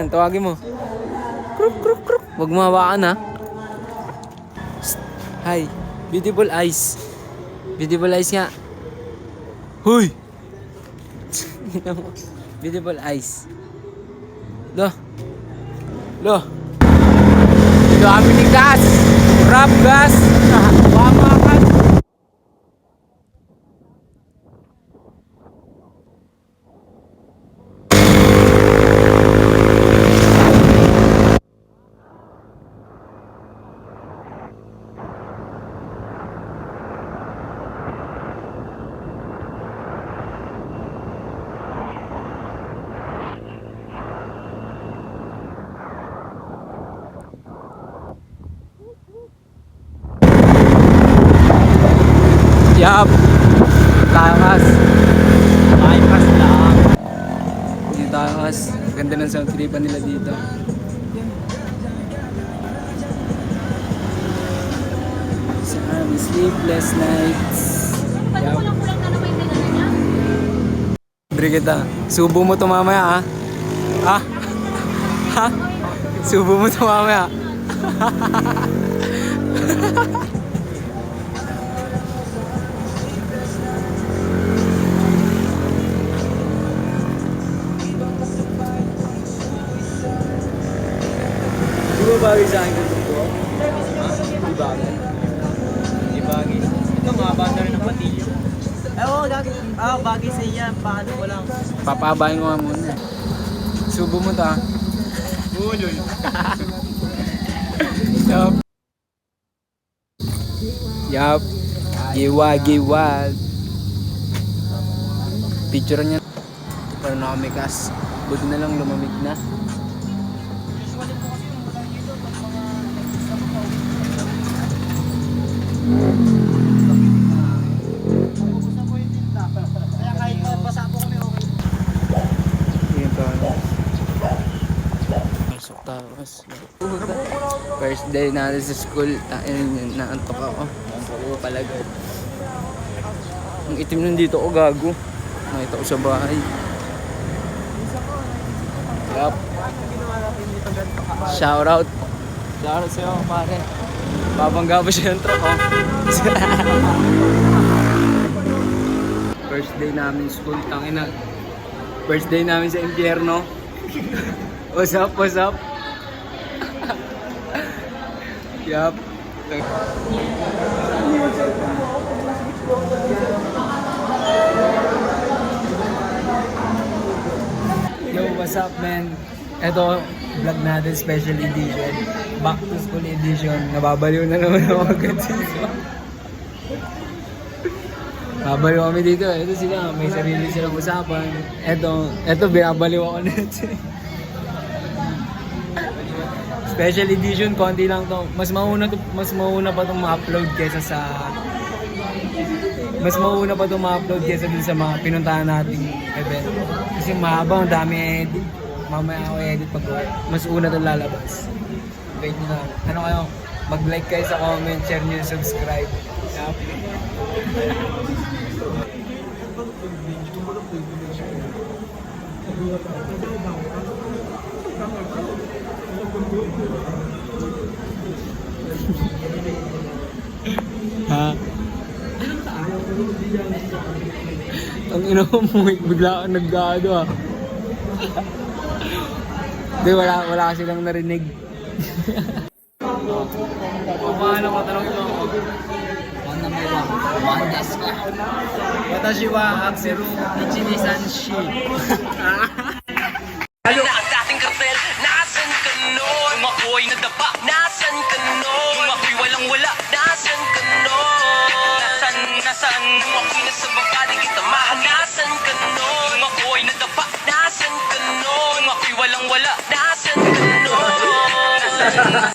yan. Tawagin mo. Kruk, kruk, kruk. Huwag mo hawakan ha. Psst. Hi. Beautiful eyes. Beautiful eyes nga. Huy! Beautiful eyes. Lo. Lo. Ito kami ni gas. Rap gas. Wamakan. Yup. Takas. Bypass lang. Hindi takas. Ganda ng sound tripan nila dito. Saan? Sleepless nights. Yup. Libre kita. Subo mo to mamaya ha. Ha? Ha? Subo mo to mamaya. Di ba bagay sa akin kung ito? Di bagay? Di bagay. Ito mga banda rin ng patilyo. Oo, bagay sa iya. Paano ko lang. Papabayin ko nga muna. Subo mo ta. Ulul. Yup. Yup. Giwa. Picture niya. Pero nakamikas. Buti na lang lumamig na. Kaya kahit basa po kami okay. Pasok tapos. First day natin sa school. Naantok ako. Naantok ako palaga. Ang itim nandito ako gago. Nakita ko sa bahay. Yup. Shout out. Shout out sa'yo pare. Babangga pa siya yung truck oh. First day namin school. Tangina. First day namin sa impyerno. What's up? What's up? Yup. Yo, what's up man? Ito, vlog natin special edition. Back to school edition. Nababaliw na naman ako agad dito. Nababaliw kami dito. Ito sila, may sarili silang usapan. Ito binabaliw ako natin. Special edition, konti lang to. Mas mauna pa itong ma-upload kesa sa... Mas mauna pa itong ma-upload kesa dun sa mga pinuntahan nating event. Kasi mahaba, ang dami edit. Mamaya ako edit pag mas una itong lalabas. Wait nyo na. Ano kayo? Mag-like kayo sa comment, share nyo, subscribe. Yup. Ha? Ang ina mo, bigla kang nag-gaado ah. Hindi, wala kasi lang narinig. Paano ko tanongin mo ako? One desk ka. Watashi wa Akseru Ichinisanshi. Ano ang dating kartel? Nasaan ka nun? Yung ako'y nadapa. Nasaan ka nun? Yung ako'y walang wala. Nasaan ka nun? Nasaan? Yung ako'y nasa baba, di kita mahal. Nasaan ka nun? Yung ako'y nadapa. Nasaan ka nun? Yung ako'y walang wala. Nasaan ka nun?